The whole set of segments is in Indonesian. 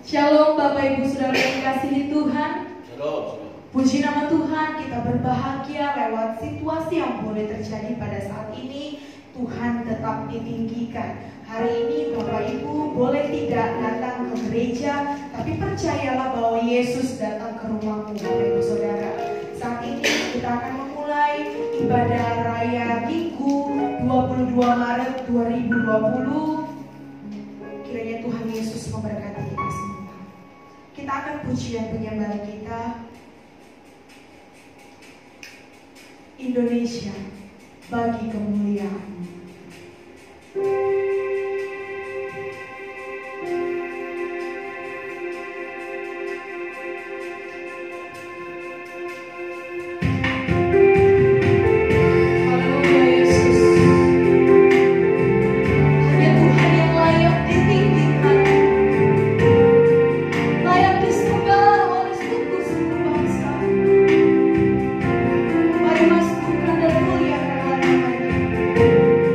Shalom Bapak Ibu Saudara yang dikasihi Tuhan. Shalom. Puji nama Tuhan, kita berbahagia lewat situasi yang boleh terjadi pada saat ini. Tuhan tetap ditinggikan. Hari ini Bapak Ibu boleh tidak datang ke gereja, tapi percayalah bahwa Yesus datang ke rumahmu Bapak Ibu Saudara. Saat ini kita akan memulai ibadah raya Minggu 22 Maret 2020. Kiranya Tuhan Yesus memberkati kita semua. Kita akan pujian penyembah kita. Indonesia bagi kemuliaan. Mari masukkan dan muliakan nama-Nya.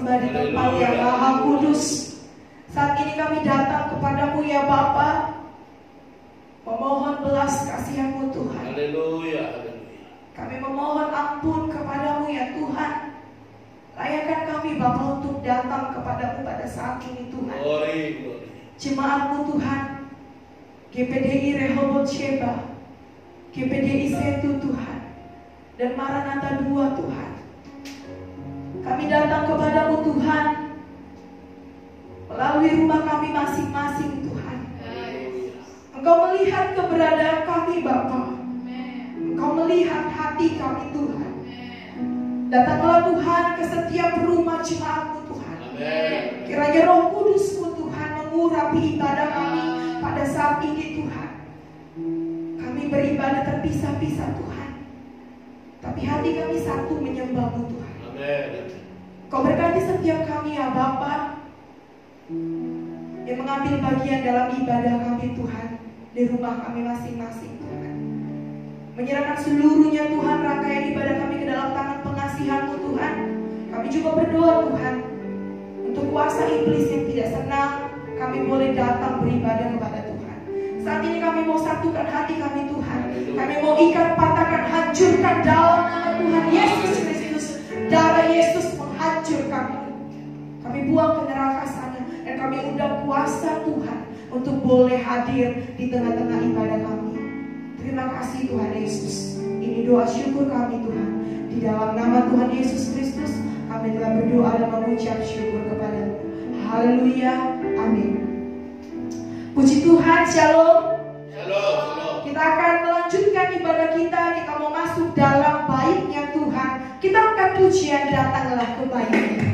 sembah di tempat yang Maha Kudus. Saat ini kami datang kepadamu ya Bapa, memohon belas kasihan-Mu Tuhan. Haleluya. Kami memohon ampun kepadamu ya Tuhan. Layakkan kami Bapa untuk datang kepadamu pada saat ini Tuhan. Jemaat-Mu Tuhan, GPDI Rehoboth Sheba, GPDI Setu Tuhan, dan Maranatha 2 Tuhan. Kami datang kepadamu Tuhan, melalui rumah kami masing-masing Tuhan. Engkau melihat keberadaan kami Bapa. Engkau melihat hati kami Tuhan. Datanglah Tuhan ke setiap rumah jemaat-Mu Tuhan. Kiranya Roh Kudus-Mu Tuhan mengurapi ibadah kami pada saat ini Tuhan. Kami beribadah terpisah-pisah Tuhan, tapi hati kami satu menyembah-Mu Tuhan. Kau berkati setiap kami ya Bapa, yang mengambil bagian dalam ibadah kami Tuhan, di rumah kami masing-masing Tuhan. Menyerahkan seluruhnya Tuhan rangkaian ibadah kami ke dalam tangan pengasihan-Mu Tuhan. Kami juga berdoa Tuhan, untuk kuasa iblis yang tidak senang, kami boleh datang beribadah kepada Tuhan. Saat ini kami mau satukan hati kami Tuhan. Kami mau ikat, patahkan, hancurkan dalam nama Tuhan Yesus Kristus. Darah Yesus menghancur kami. Kami buang ke neraka sana, dan kami undang kuasa Tuhan untuk boleh hadir di tengah-tengah ibadah kami. Terima kasih Tuhan Yesus. Ini doa syukur kami Tuhan. Di dalam nama Tuhan Yesus Kristus kami telah berdoa dan mengucap syukur kepada-Mu. Haleluya. Amin. Puji Tuhan. Shalom. Kita akan melanjutkan ibadah kita. Kita mau masuk dalam baiknya Tuhan. Kita angkat pujian, datanglah ke baiknya.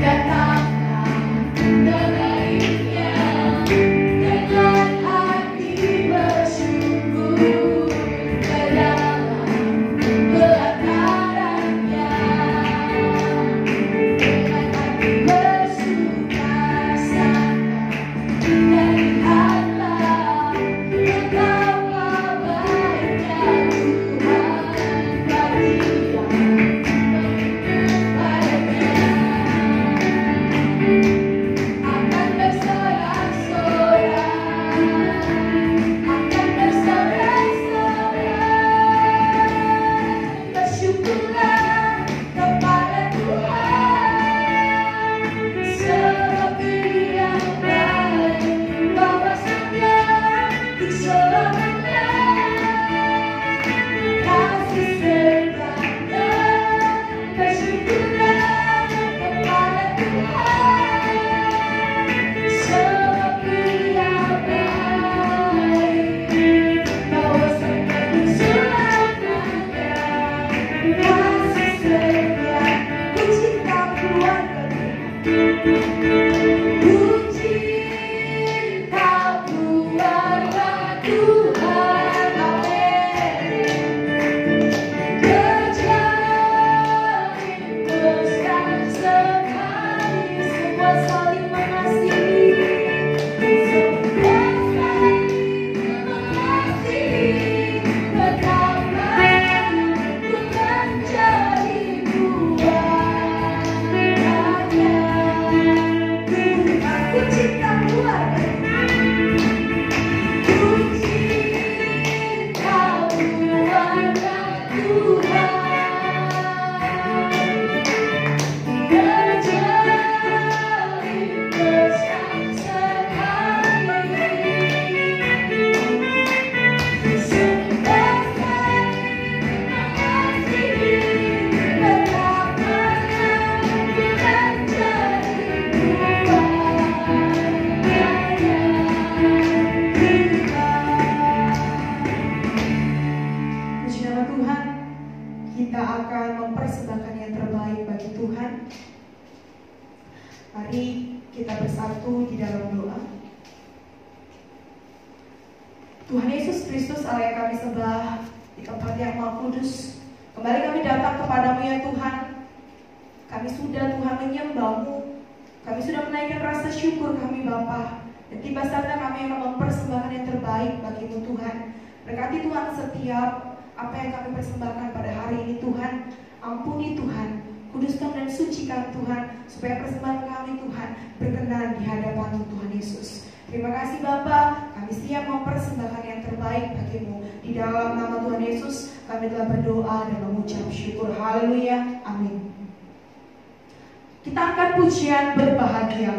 Datanglah dalam doa. Tuhan Yesus Kristus, Allah yang kami sembah di tempat yang Maha Kudus, kembali kami datang kepadamu ya Tuhan. Kami sudah Tuhan menyembah-Mu, kami sudah menaikkan rasa syukur kami Bapa, dan tiba saatnya kami akan mempersembahkan yang terbaik bagi-Mu Tuhan. Berkati Tuhan setiap apa yang kami persembahkan pada hari ini Tuhan. Ampuni Tuhan, kuduskan dan sucikan Tuhan, supaya persembahan kami Tuhan berkenan di hadapan Tuhan Yesus. Terima kasih Bapa, kami siap mempersembahkan yang terbaik bagi-Mu. Di dalam nama Tuhan Yesus kami telah berdoa dan mengucap syukur. Haleluya, amin. Kita angkat pujian berbahagia.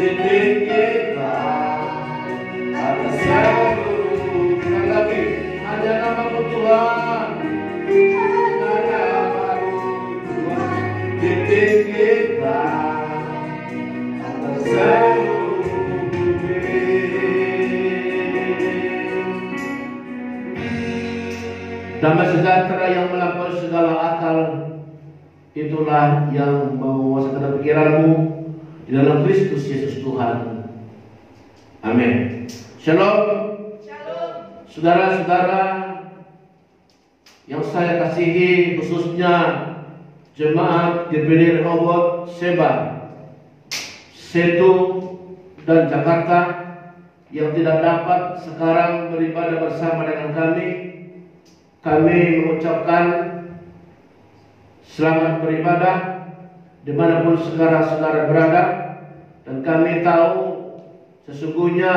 titik kita atas seluruh lagi hanya nama-Mu Tuhan, hanya nama-Mu Tuhan, titik kita atas seluruh bumi. Damai sejahtera yang melampaui segala akal, itulah yang menguasai pikiranmu di dalam Kristus Yesus Tuhan. Amin. Shalom. Shalom. Saudara-saudara yang saya kasihi, khususnya jemaat GBD Rehoboth, Seba, Setu, dan Jakarta yang tidak dapat sekarang beribadah bersama dengan kami mengucapkan selamat beribadah dimanapun saudara-saudara berada, dan kami tahu sesungguhnya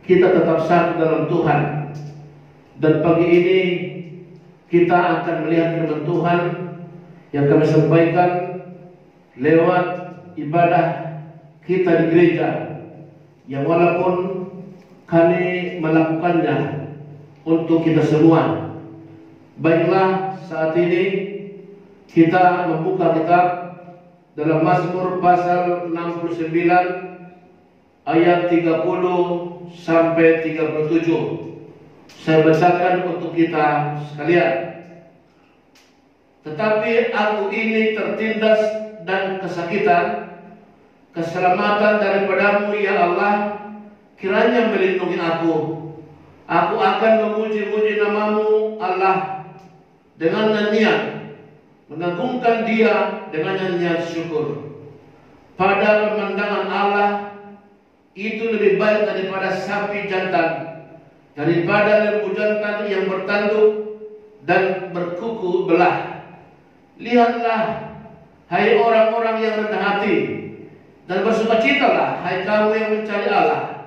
kita tetap satu dalam Tuhan. Dan pagi ini kita akan melihat firman Tuhan yang kami sampaikan lewat ibadah kita di gereja, yang walaupun kami melakukannya untuk kita semua. Baiklah, saat ini kita membuka kitab dalam Mazmur pasal 69 ayat 30 sampai 37. Saya bacakan untuk kita sekalian. Tetapi aku ini tertindas dan kesakitan, keselamatan daripadamu ya Allah kiranya melindungi aku. Aku akan memuji-muji namamu Allah dengan nyanyian, mengagungkan Dia dengan nyanyian syukur. Pada pemandangan Allah itu lebih baik daripada sapi jantan, daripada lembu jantan yang bertanduk dan berkuku belah. Lihatlah, hai orang-orang yang rendah hati, dan bersukacitalah, hai kamu yang mencari Allah.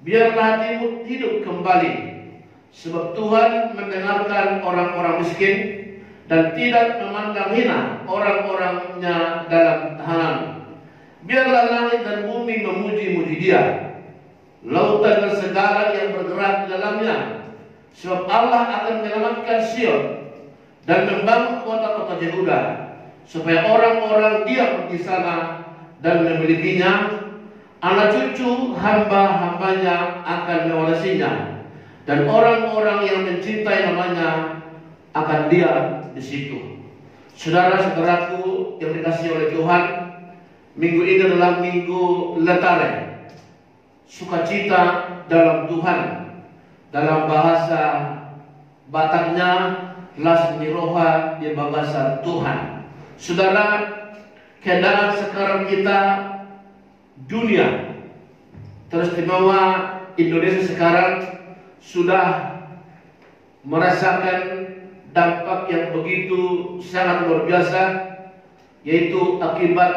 Biarlah hatimu hidup kembali, sebab Tuhan mendengarkan orang-orang miskin dan tidak memandang hina orang-orangnya dalam tahanan. Biarlah langit dan bumi memuji-muji Dia, lautan dan segala yang bergerak di dalamnya, sebab Allah akan menyelamatkan Sion dan membangun kota-kota Yehuda, supaya orang-orang diam di sana dan memilikinya. Anak cucu hamba-hambanya akan mewarisinya, dan orang-orang yang mencintai namanya akan diam di situ. Saudara-saudaraku yang dikasihi oleh Tuhan, minggu ini adalah minggu letare, sukacita dalam Tuhan. Dalam bahasa Bataknya las niroha di bahasa Tuhan. Saudara, keadaan sekarang kita dunia, teristimewa Indonesia sekarang sudah merasakan dampak yang begitu sangat luar biasa, yaitu akibat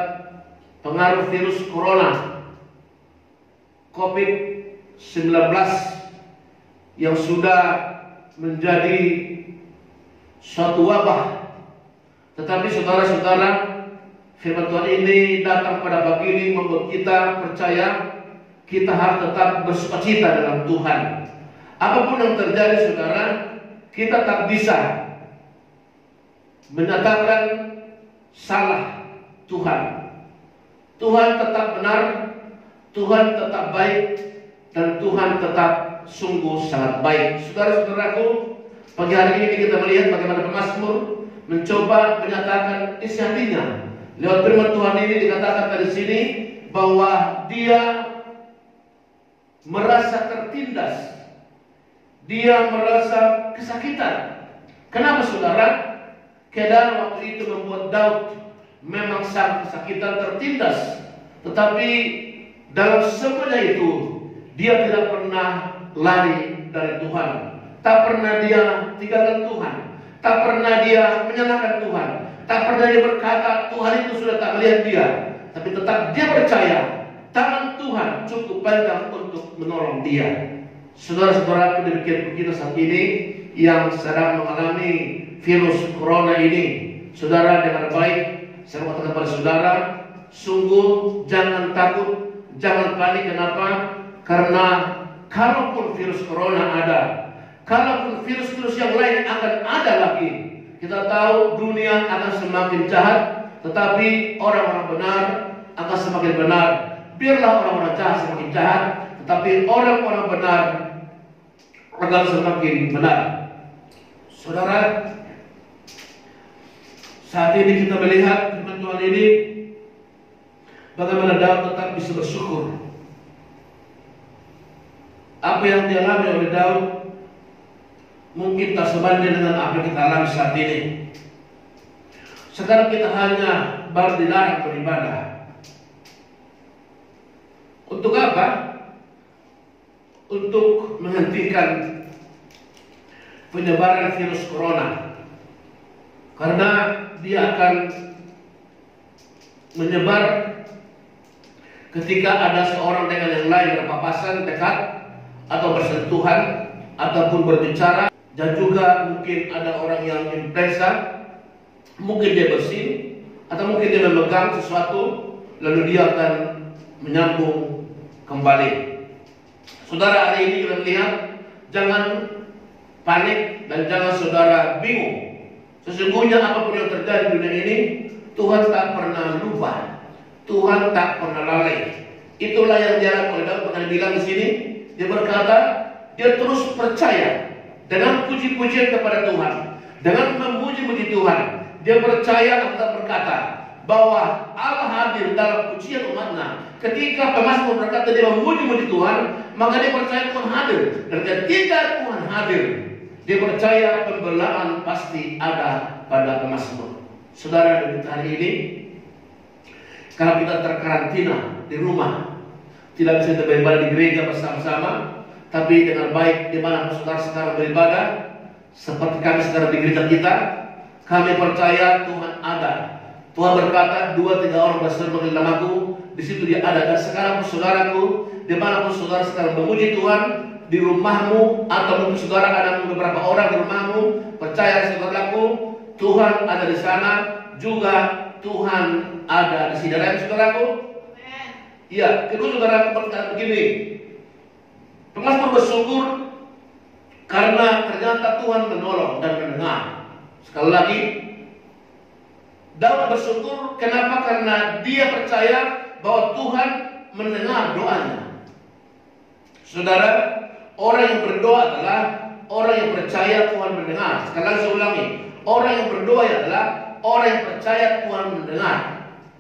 pengaruh virus corona COVID-19 yang sudah menjadi suatu wabah. Tetapi saudara-saudara, firman Tuhan ini datang pada pagi ini membuat kita percaya kita harus tetap bersukacita dalam Tuhan. Apapun yang terjadi, saudara, kita tak bisa menyatakan salah Tuhan. Tuhan tetap benar, Tuhan tetap baik, dan Tuhan tetap sungguh sangat baik. Saudara-saudaraku, pagi hari ini kita melihat bagaimana pemazmur mencoba menyatakan isi hatinya. Lewat firman Tuhan ini dikatakan dari sini bahwa dia merasa tertindas, dia merasa kesakitan. Kenapa, saudara? Keadaan waktu itu membuat Daud memang sangat kesakitan, tertindas. Tetapi dalam semuanya itu dia tidak pernah lari dari Tuhan. Tak pernah dia tinggalkan Tuhan. Tak pernah dia menyalahkan Tuhan. Tak pernah dia berkata Tuhan itu sudah tak melihat dia. Tapi tetap dia percaya tangan Tuhan cukup panjang untuk menolong dia. Saudara-saudara, demikian kita saat ini yang sedang mengalami virus corona ini. Saudara, dengan baik saya mengatakan kepada saudara, sungguh jangan takut, jangan panik. Kenapa? Karena kalaupun virus corona ada, kalaupun virus-virus yang lain akan ada lagi, kita tahu dunia akan semakin jahat, tetapi orang-orang benar akan semakin benar. Biarlah orang-orang jahat semakin jahat, tetapi orang-orang benar akan semakin benar. Saudara, saat ini kita melihat firman Tuhan ini, bagaimana Daud tetap bisa bersyukur. Apa yang dialami oleh Daud mungkin tak sebanding dengan apa yang kita alami saat ini. Sekarang kita hanya baru dilarang beribadah. Untuk apa? Untuk menghentikan penyebaran virus corona. Karena dia akan menyebar ketika ada seorang dengan yang lain berpapasan dekat atau bersentuhan ataupun berbicara, dan juga mungkin ada orang yang influenza, mungkin dia bersin atau mungkin dia memegang sesuatu lalu dia akan menyambung kembali. Saudara, hari ini kita lihat, jangan panik dan jangan saudara bingung. Sesungguhnya apapun yang terjadi di dunia ini, Tuhan tak pernah lupa, Tuhan tak pernah lalai. Itulah yang dialami oleh Daud. Pernah bilang di sini, dia berkata, dia terus percaya dengan puji-pujian kepada Tuhan, dengan memuji-muji Tuhan. Dia percaya dan berkata bahwa Allah hadir dalam pujian umatnya. Ketika pemazmur berkata dia memuji-muji Tuhan, maka dia percaya Tuhan hadir. Dan ketika Tuhan hadir, dia percaya pembelaan pasti ada pada pemazmur. Saudara, di hari ini, kalau kita terkarantina di rumah, tidak bisa beribadah di gereja bersama-sama, tapi dengan baik di mana saudara sekarang beribadah, seperti kami sekarang di gereja kita, kami percaya Tuhan ada. Tuhan berkata, 2-3 orang berseru dalam namaku, di situ dia ada. Dan sekarang saudaraku, dimanapun saudara sekarang memuji Tuhan, di rumahmu atau mungkin saudara ada beberapa orang di rumahmu, percaya saudaraku, Tuhan ada di sana, juga Tuhan ada di sini. Dan saudaraku, ya, kedua saudaraku berkata begini, pemazmur bersyukur karena ternyata Tuhan menolong dan mendengar. Sekali lagi, Daud bersyukur kenapa? Karena dia percaya bahwa Tuhan mendengar doanya. Saudara, orang yang berdoa adalah orang yang percaya Tuhan mendengar. Sekali lagi saya ulangi, orang yang berdoa adalah orang yang percaya Tuhan mendengar.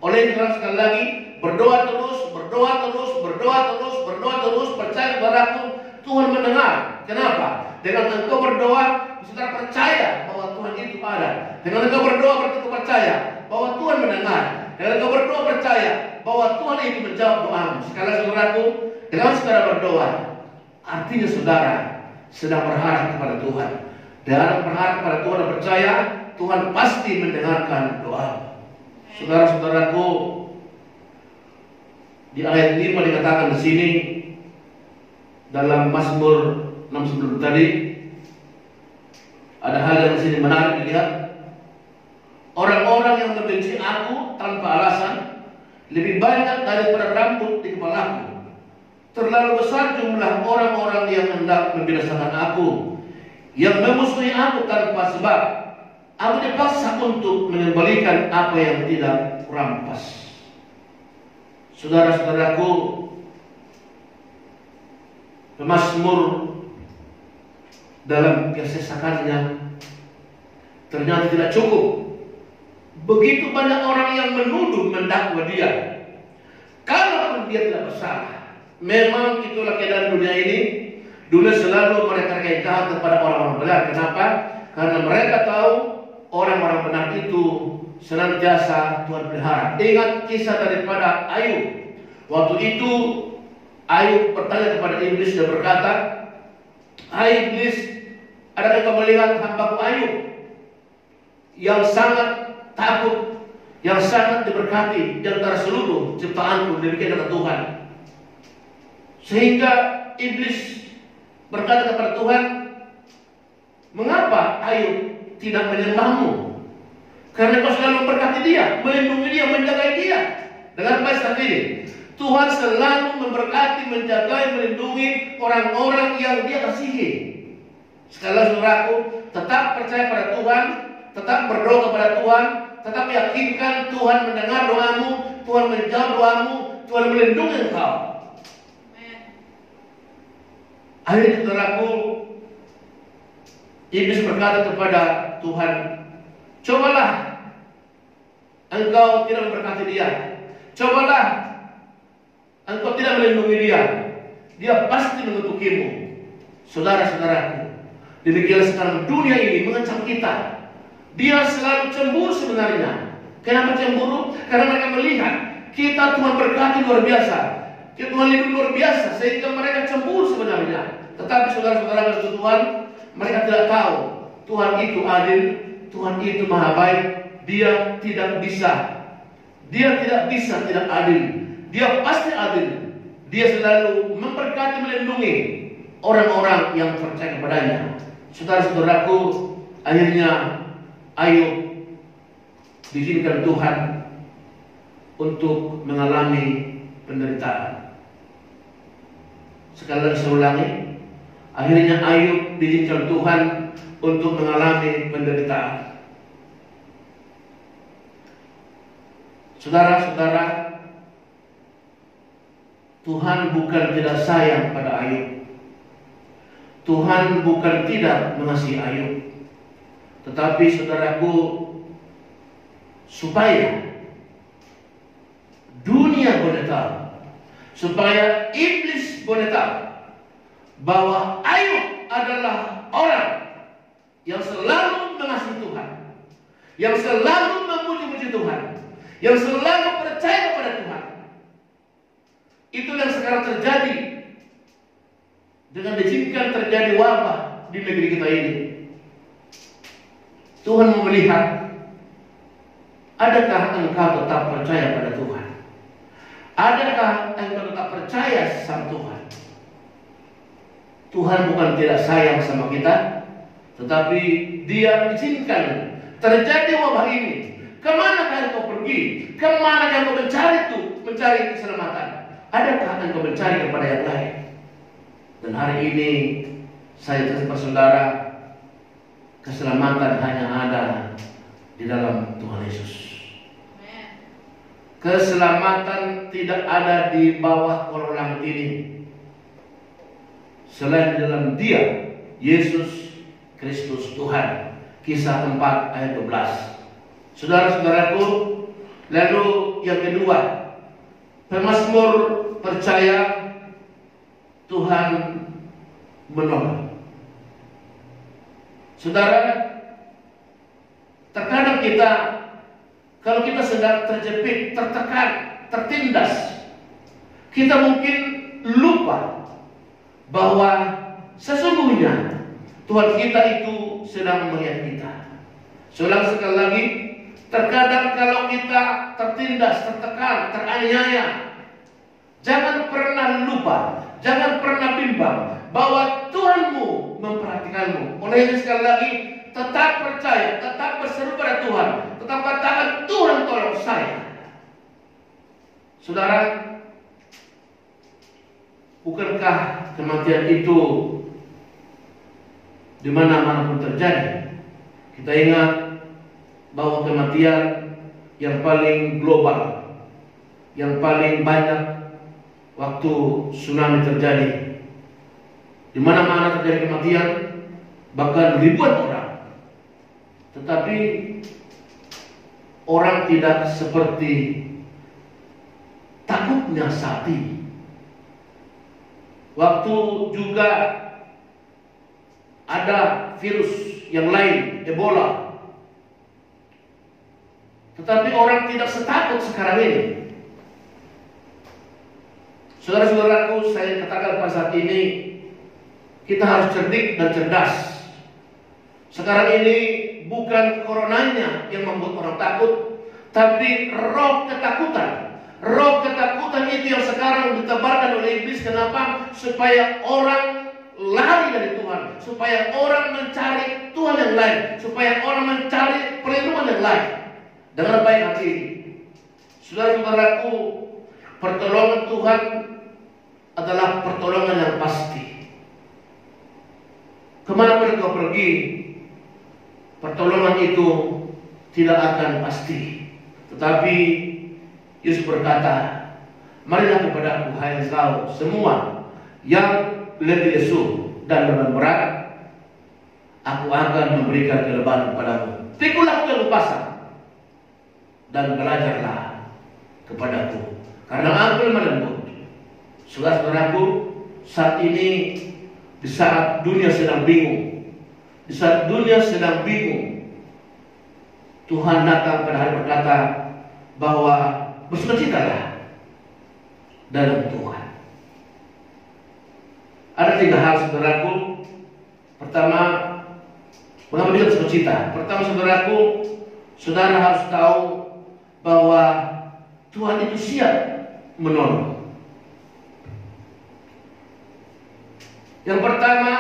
Oleh itu sekali lagi, berdoa terus, berdoa terus, berdoa terus, berdoa terus, percaya kepadaku, Tuhan mendengar. Kenapa? Dengan engkau berdoa, saudara percaya bahwa Tuhan itu ada. Dengan engkau berdoa, berarti engkau percaya bahwa Tuhan mendengar. Dengan engkau berdoa, percaya bahwa Tuhan itu menjawab doamu. Sekali lagi saudaraku, dengan saudara berdoa, artinya saudara sedang berharap kepada Tuhan. Dan berharap kepada Tuhan dan percaya Tuhan pasti mendengarkan doa. Saudara-saudaraku, di ayat 5 dikatakan di sini dalam Mazmur 60 tadi, ada hal yang di sini menarik dilihat. Orang-orang yang membenci aku tanpa alasan lebih banyak daripada rambut di kepalaku. Terlalu besar jumlah orang-orang yang hendak membinasakan aku, yang memusuhi aku tanpa sebab. Aku dipaksa untuk mengembalikan apa yang tidak kurampas. Saudara-saudaraku, pemazmur dalam kesesakannya ternyata tidak cukup. Begitu banyak orang yang menuduh, mendakwa dia, kalaupun dia tidak bersalah. Memang itulah keadaan dunia ini. Dunia selalu mereka jahat kepada orang-orang benar. Kenapa? Karena mereka tahu orang-orang benar itu senantiasa Tuhan pelihara. Ingat kisah daripada Ayub. Waktu itu Ayub bertanya kepada iblis dan berkata, "Hai iblis, adakah kau melihat hambaku Ayub yang sangat takut, yang sangat diberkati di antara seluruh ciptaanku?" Demikian kata Tuhan. Sehingga iblis berkata kepada Tuhan, "Mengapa Ayub tidak menyembahmu? Karena kau selalu memberkati dia, melindungi dia, menjaga dia." Dengan baik seperti ini, Tuhan selalu memberkati, menjaga, melindungi orang-orang yang Dia kasihi. Sekali lagi saudaraku, tetap percaya pada Tuhan, tetap berdoa kepada Tuhan, tetap yakinkan Tuhan mendengar doamu, Tuhan menjawab doamu, Tuhan melindungi engkau. Akhirnya saudaraku, Iblis berkata kepada Tuhan, cobalah engkau tidak memberkati dia, cobalah engkau tidak melindungi dia, dia pasti mengutukimu. Saudara-saudaraku, demikian sekarang dunia ini mengancam kita. Dia selalu cemburu sebenarnya. Kenapa cemburu? Karena mereka melihat kita Tuhan berkati luar biasa, kita Tuhan lindungi luar biasa, sehingga mereka cemburu sebenarnya. Tetapi saudara-saudara Tuhan, mereka tidak tahu Tuhan itu adil, Tuhan itu maha baik. Dia tidak bisa tidak adil. Dia pasti adil. Dia selalu memberkati, melindungi orang-orang yang percaya kepadanya. Saudara-saudaraku, akhirnya Ayub diizinkan Tuhan untuk mengalami penderitaan. Sekali lagi saya ulangi, akhirnya Ayub diizinkan Tuhan untuk mengalami penderitaan. Saudara-saudara, Tuhan bukan tidak sayang pada Ayub. Tuhan bukan tidak mengasihi Ayub. Tetapi saudaraku, supaya dunia boleh tahu, supaya iblis boleh tahu bahwa Ayub adalah orang yang selalu mengasihi Tuhan, yang selalu memuji-muji Tuhan, yang selalu percaya kepada Tuhan. Itu yang sekarang terjadi dengan diizinkan terjadi wabah di negeri kita ini. Tuhan mau melihat, adakah engkau tetap percaya pada Tuhan? Adakah engkau tetap percaya sama Tuhan? Tuhan bukan tidak sayang sama kita, tetapi Dia izinkan terjadi wabah ini. Kemana engkau pergi? Kemana engkau mencari keselamatan? Adakah engkau mencari kepada yang lain? Dan hari ini saya terima saudara, keselamatan hanya ada di dalam Tuhan Yesus. Keselamatan tidak ada di bawah kolong langit ini, selain di dalam Dia, Yesus Kristus Tuhan. Kisah 4 ayat 12. Saudara-saudaraku, lalu yang kedua, pemazmur percaya Tuhan menolong. Saudara, terkadang kita, kalau kita sedang terjepit, tertekan, tertindas, kita mungkin lupa bahwa sesungguhnya Tuhan kita itu sedang melihat kita. Sekali lagi, terkadang kalau kita tertindas, tertekan, teraniaya, jangan pernah lupa, jangan pernah bimbang bahwa Tuhanmu memperhatikanmu. Oleh itu sekali lagi, tetap percaya, tetap berseru pada Tuhan, tetap katakan, Tuhan tolong saya. Saudara, bukankah kematian itu di mana-mana pun terjadi? Kita ingat bahwa kematian yang paling global, yang paling banyak waktu tsunami terjadi, di mana-mana terjadi kematian, bahkan ribuan orang. Tetapi orang tidak seperti takutnya saat ini. Waktu juga ada virus yang lain, Ebola, tetapi orang tidak setakut sekarang ini. Saudara-saudaraku, saya katakan pada saat ini, kita harus cerdik dan cerdas. Sekarang ini bukan coronanya yang membuat orang takut, tapi roh ketakutan. Roh ketakutan itu yang sekarang ditebarkan oleh iblis. Kenapa? Supaya orang lari dari Tuhan, supaya orang mencari Tuhan yang lain, supaya orang mencari perlindungan yang lain. Dengan baik hati ini, saudara-saudaraku, pertolongan Tuhan adalah pertolongan yang pasti. Kemana pun kau pergi, pertolongan itu tidak akan pasti. Tetapi Yesus berkata, marilah kepadaku hai engkau semua yang letih lesu dan beban berat, aku akan memberikan kelebahan kepadamu. Pikulah keluh pasang dan belajarlah kepadaku, karena aku lemah lembut. Saudara-saudaraku, saat ini di saat dunia sedang bingung, di saat dunia sedang bingung, Tuhan datang pada hari berkata bahwa bersukacitalah dalam Tuhan. Ada 3 hal, saudaraku. Pertama, mengapa bisa bersukacita? Pertama, saudaraku, saudara harus tahu bahwa Tuhan itu siap menolong. Yang pertama,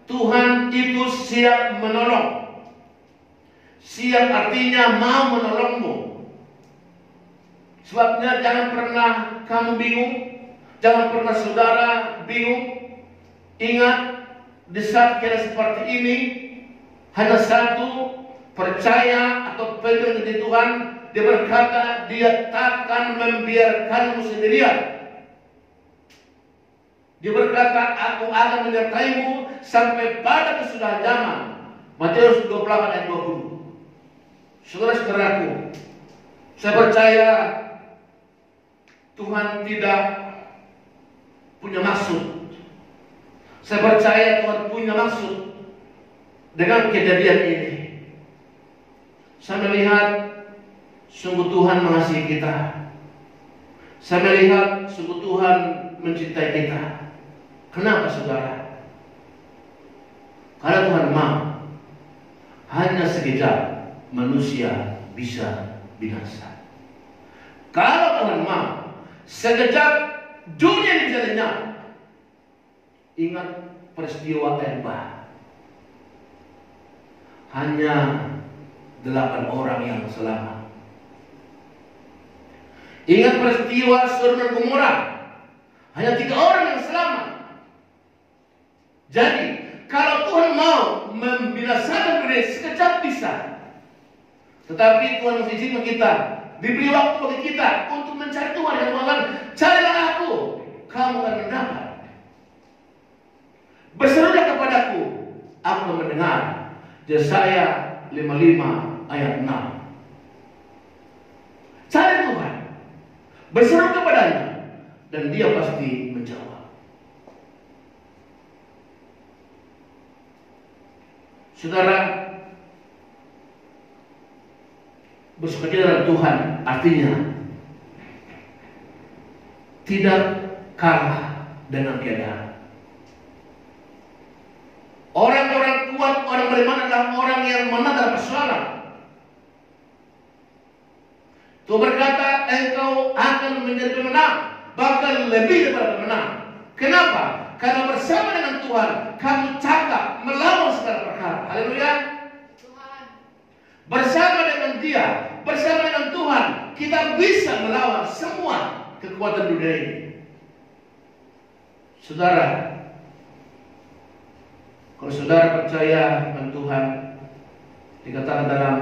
Tuhan itu siap menolong. Siap artinya mau menolongmu. Sebabnya jangan pernah kamu bingung, jangan pernah saudara bingung. Ingat, di saat kira seperti ini, hanya satu, percaya atau pegang di Tuhan. Dia berkata, dia takkan membiarkanmu sendirian. Dia berkata, aku akan menyertaimu sampai pada kesudahan zaman. Matius 28 ayat 20. Saudara-saudaraku, saya percaya Tuhan tidak punya maksud. Saya percaya Tuhan punya maksud dengan kejadian ini. Saya melihat sungguh Tuhan mengasihi kita. Saya melihat sungguh Tuhan mencintai kita. Kenapa, saudara? Karena Tuhan mau. Hanya sekejap manusia bisa binasa. Kalau Tuhan mau, sekejap dunia bisa lenyap. Ingat peristiwa air bah. Hanya 8 orang yang selamat. Ingat peristiwa Sodom dan Gomora. Hanya 3 orang yang selamat. Jadi, kalau Tuhan mau membinasakan dunia sekejap bisa. Tetapi Tuhan mengizinkan kita, diberi waktu bagi kita untuk mencari Tuhan. Yang mengatakan, carilah aku, kamu akan mendapat. Berserulah kepadaku, aku akan mendengar. Yesaya 55 ayat 6. Cari Tuhan, berseru kepadanya, dan dia pasti menjawab. Saudara, bersukacita dalam Tuhan artinya tidak kalah dengan keadaan. Orang-orang kuat, orang beriman adalah orang yang menang dalam persoalan. Tuhan berkata, engkau akan menjadi pemenang, bahkan lebih daripada pemenang. Kenapa? Karena bersama dengan Tuhan, kamu cakap melawan segala perkara. Haleluya. Bersama dengan Dia, bersama dengan Tuhan, kita bisa melawan semua kekuatan dunia ini. Saudara, kalau saudara percaya dengan Tuhan, dikatakan dalam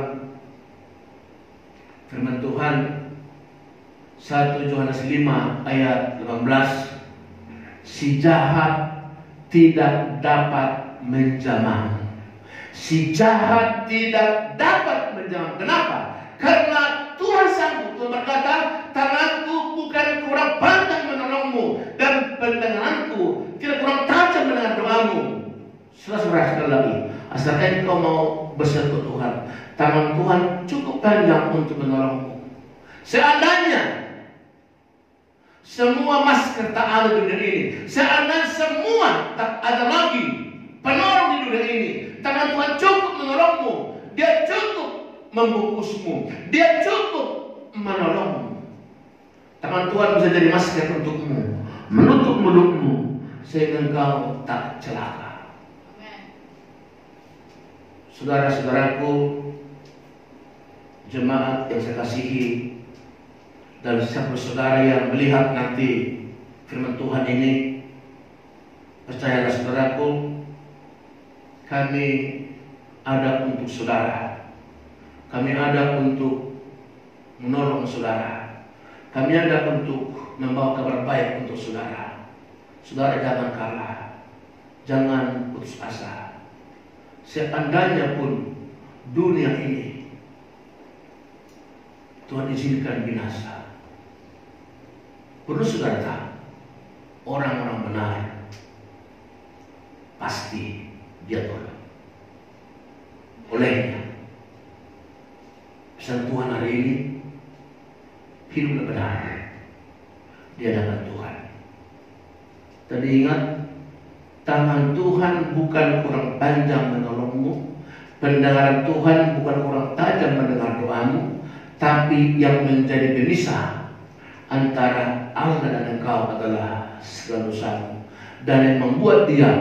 firman Tuhan 1 Yohanes 5 ayat 18, si jahat tidak dapat menjamah. Si jahat tidak dapat menjamah. Kenapa? Karena Tuhan sanggup. Tuhan berkata, tanganku bukan kurang pandang menolongmu, dan pendengaranku tidak kurang tajam mendengar doamu. Saudara, sekali lagi, asalkan kau mau berseru Tuhan, tangan Tuhan cukup panjang untuk menolongmu. Seandainya semua masker tak ada di dunia ini, seandainya semua tak ada lagi penolong di dunia ini, tangan Tuhan cukup menolongmu. Dia cukup membungkusmu, Dia cukup menolongmu. Tangan Tuhan bisa jadi masker untukmu, menutup mulutmu sehingga engkau tak celaka. Saudara-saudaraku, jemaat yang saya kasihi, Dan siapa saudara yang melihat nanti firman Tuhan ini, percayalah saudaraku, kami ada untuk saudara. Kami ada untuk menolong saudara. Kami ada untuk membawa kabar baik untuk saudara. Saudara jangan kalah, jangan putus asa. Seandainya pun dunia ini Tuhan izinkan binasa, perlu saudara tahu, orang-orang benar pasti dia tolong olehnya. Pesan Tuhan hari ini, hiduplah benar di hadapan Tuhan. Tadi ingat, tangan Tuhan bukan kurang panjang menolongmu, pendengaran Tuhan bukan kurang tajam mendengar doamu, tapi yang menjadi pemisah antara Allah dan engkau adalah segala dosamu, dan yang membuat dia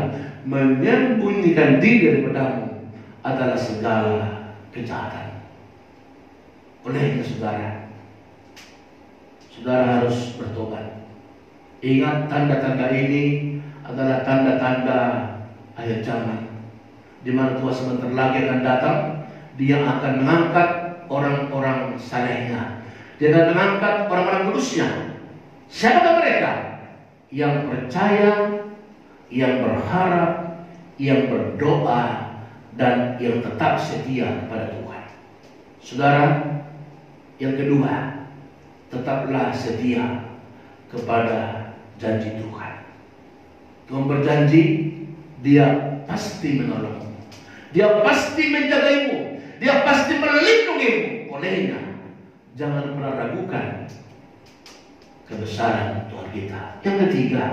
menyembunyikan diri daripadamu adalah segala kejahatan. Olehnya saudara harus bertobat. Ingat, tanda-tanda ini adalah tanda-tanda akhir zaman, di mana Tuhan sebentar lagi akan datang. Dia akan mengangkat orang-orang salehnya, dia akan mengangkat orang-orang kudusnya. Siapa mereka? Yang percaya, yang berharap, yang berdoa, dan yang tetap setia kepada Tuhan. Saudara, yang kedua, tetaplah setia kepada janji Tuhan. Tuhan berjanji, dia pasti menolongmu, dia pasti menjagaimu, dia pasti melindungimu. Olehnya, jangan pernah ragukan kebesaran Tuhan kita. Yang ketiga,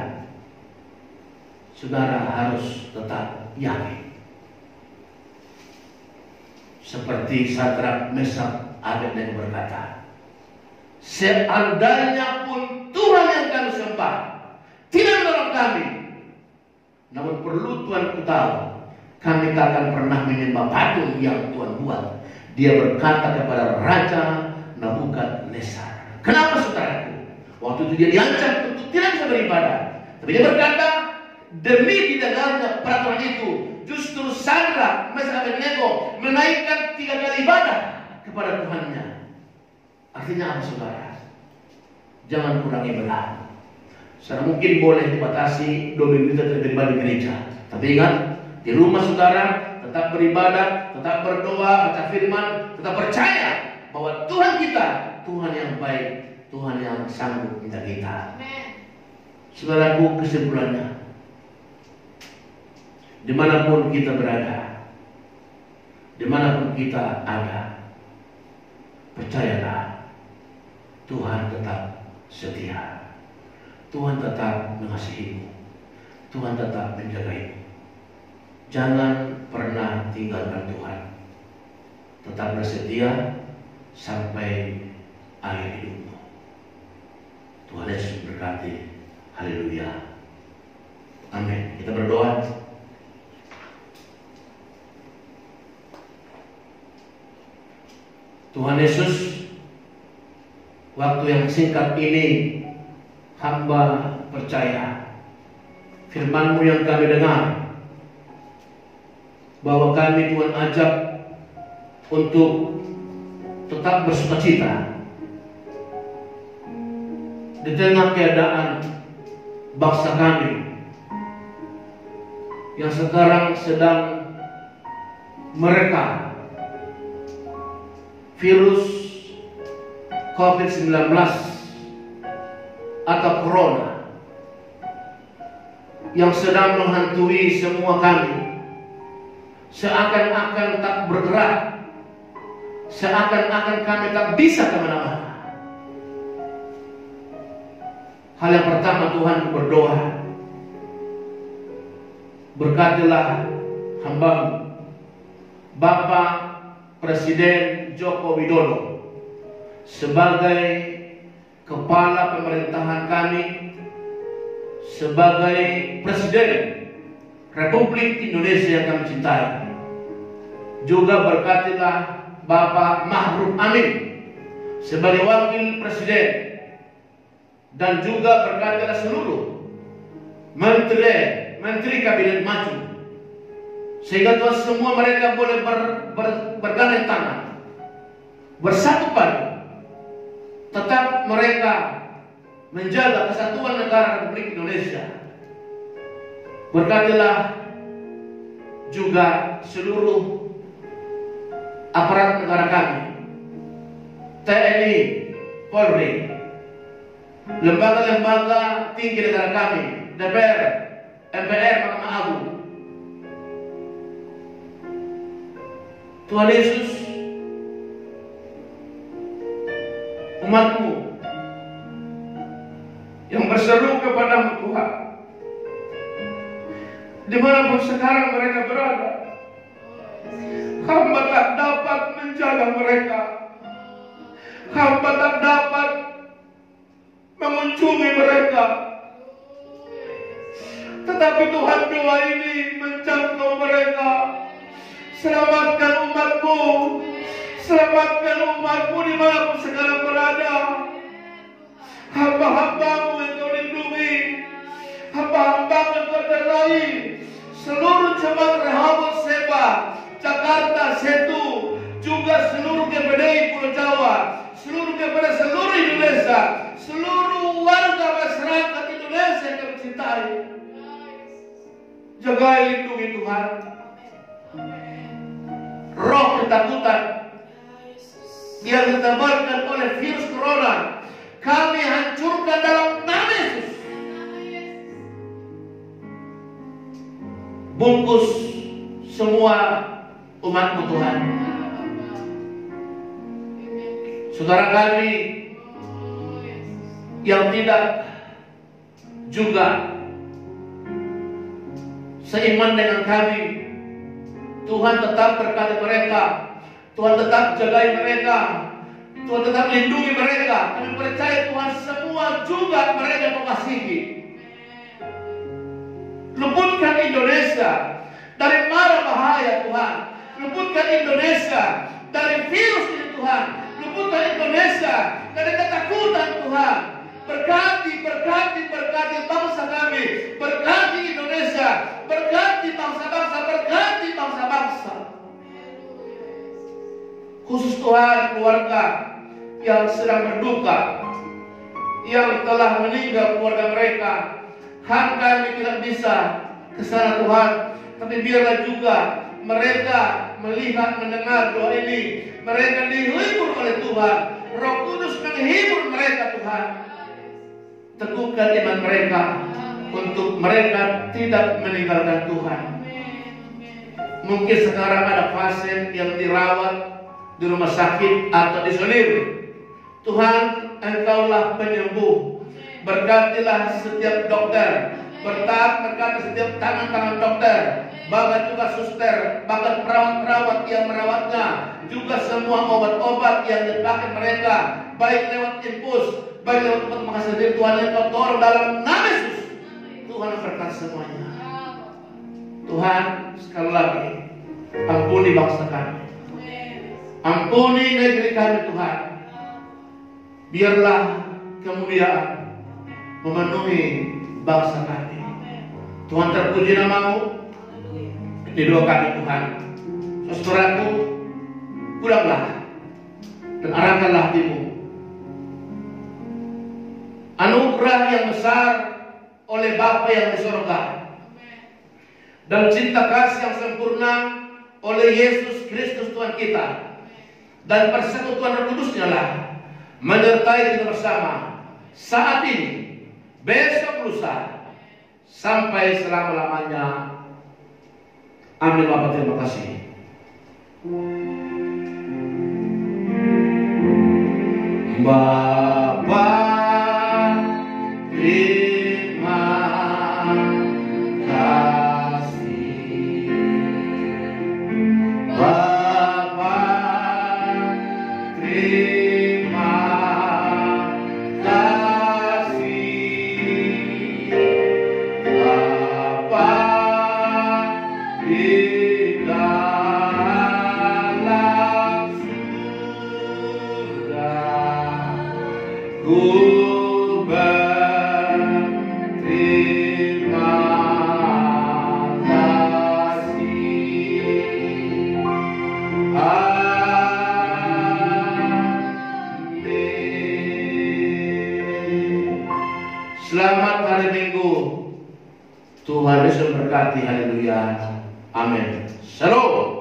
saudara harus tetap yakin. Seperti Sadrak, Mesak, Abednego berkata, seandainya pun Tuhan yang kami sembah tidak menolong kami, namun perlu Tuhan tahu, kami tak akan pernah menyembah patung yang Tuhan buat. Dia berkata kepada Raja Nebukadnezar. Kenapa saudaraku? Waktu itu dia diancam untuk tidak bisa beribadah, tapi dia berkata, demi didengarnya peraturan itu, justru Sadrak, Mesak, Abednego menaikkan 3 kali ibadah kepada Tuhannya. Artinya apa saudara? Jangan kurangi belah. Saudara mungkin boleh dibatasi 2 minggu kita beribadah di gereja, tapi ingat, di rumah saudara tetap beribadah, tetap berdoa, baca firman, tetap percaya bahwa Tuhan kita, Tuhan yang baik, Tuhan yang sanggup menjaga kita. Saudaraku, kesimpulannya, dimanapun kita berada, dimanapun kita ada, percayalah, Tuhan tetap setia. Tuhan tetap mengasihimu, Tuhan tetap menjagaimu. Jangan pernah tinggalkan Tuhan. Tetap bersetia sampai akhir hidupmu. Tuhan Yesus berkati. Haleluya. Amin. Kita berdoa. Tuhan Yesus, waktu yang singkat ini hamba percaya firman-Mu yang kami dengar, bahwa kami Tuhan ajak untuk tetap bersukacita di tengah keadaan bangsa kami yang sekarang sedang mereka virus COVID-19 atau Corona yang sedang menghantui semua kami. Seakan-akan tak bergerak, seakan-akan kami tak bisa kemana-mana. Hal yang pertama, Tuhan, berdoa, berkatilah hamba-Mu Bapak Presiden Joko Widodo sebagai kepala pemerintahan kami, sebagai Presiden Republik Indonesia yang kami cintai. Juga berkatilah Bapak Ma'ruf Amin sebagai Wakil Presiden dan juga berkatilah seluruh menteri kabinet maju, sehingga Tuhan semua mereka boleh bergandeng tangan, bersatu padu, tetap mereka menjaga kesatuan negara Republik Indonesia. Berkatilah juga seluruh aparat negara kami, TNI, Polri, lembaga-lembaga tinggi negara kami, DPR, MPR, Mahkamah Agung. Tuhan Yesus, umat-Mu yang berseru kepadamu Tuhan, dimanapun sekarang mereka berada, hamba tak dapat menjaga mereka, hamba tak dapat mengunjungi mereka, tetapi Tuhan, doa ini menjangkau mereka. Selamatkan umat-Mu, selamatkan umat-Mu dimanapun sekarang berada. Hamba-hamba-Mu yang Kau lindungi, hamba-hamba-Mu yang Kau terlai, seluruh jemaat Rehoboth Seba, Jakarta, Setu, juga seluruh GPDI Pulau Jawa, seluruh GPD seluruh Indonesia, seluruh warga masyarakat Indonesia yang Kami cintai. Jaga lindungi Tuhan. Roh ketakutan yang ditebarkan oleh virus corona, kami hancurkan dalam nama Yesus. Bungkus semua umat-Mu Tuhan. Saudara kami yang tidak juga seiman dengan kami, Tuhan tetap berkati mereka, Tuhan tetap jagai mereka, Tuhan tetap lindungi mereka. Kami percaya Tuhan semua juga mereka mengasihi. Luputkan Indonesia dari mara bahaya Tuhan. Luputkan Indonesia dari virus ini Tuhan. Luputkan Indonesia dari ketakutan Tuhan. Berkati bangsa kami, berkati Indonesia, berkati bangsa-bangsa, berkati bangsa-bangsa. Khusus Tuhan, keluarga yang sedang berduka, yang telah meninggal keluarga mereka, kami tidak bisa ke sana Tuhan, tapi biarlah juga mereka melihat, mendengar doa ini, mereka dihibur oleh Tuhan, Roh Kudus menghibur mereka Tuhan. Teguhkan iman mereka untuk mereka tidak meninggalkan Tuhan. Mungkin sekarang ada pasien yang dirawat di rumah sakit atau diisolir. Tuhan, Engkaulah penyembuh. Berkatilah setiap dokter, berkati setiap tangan-tangan dokter, bahkan juga suster, bahkan perawat-perawat yang merawatnya, juga semua obat-obat yang dipakai mereka, baik lewat infus, baik lewat tempat menghasil diri. Tuhan, Engkau tolong dalam nama Yesus. Tuhan berkati semuanya. Tuhan, sekali lagi, ampuni bangsa kami, ampuni negeri kami Tuhan. Biarlah kemuliaan memenuhi bangsa kami. Tuhan, terpuji nama-Mu. Ini doa kami Tuhan. Saudaraku, pulanglah dan arahkanlah hatimu. Anugerah yang besar oleh Bapa yang di surga dan cinta kasih yang sempurna oleh Yesus Kristus Tuhan kita dan persekutuan Roh Kudus-Nya lah menyertai kita bersama saat ini, besok lusa, sampai selama-lamanya. Amin. Bapak, terima kasih. Bapa, terima kasih. Bapa, terima kasih. Bapa di dalam surga, Selamat hari Minggu. Tuhan Yesus memberkati. Haleluya. Amin. Shalom.